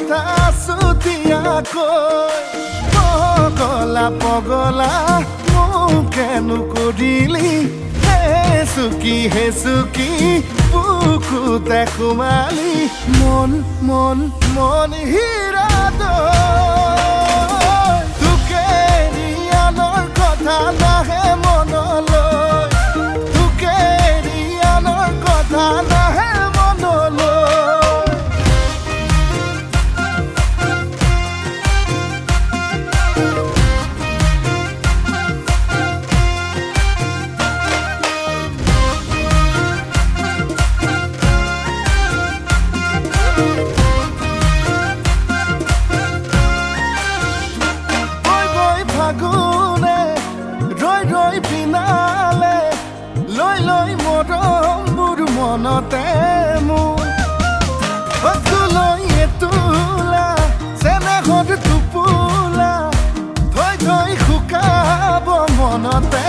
কথা চুতীয়াকৈ পগলা পগলা মোকেনো কৰিলি হে চুকি বুকুতে সোমালি মন মন মন হীৰা তোকে ৰিয়ানৰ কথা নাহে মনলৈ তোকে ৰিয়ানৰ কথা নাহে মনলৈ পিনালে লৈ লৈ মৰমবোৰ মনতে মোৰ তোলা চেনেহত টোপোলা থৈ থৈ শুকাব মনতে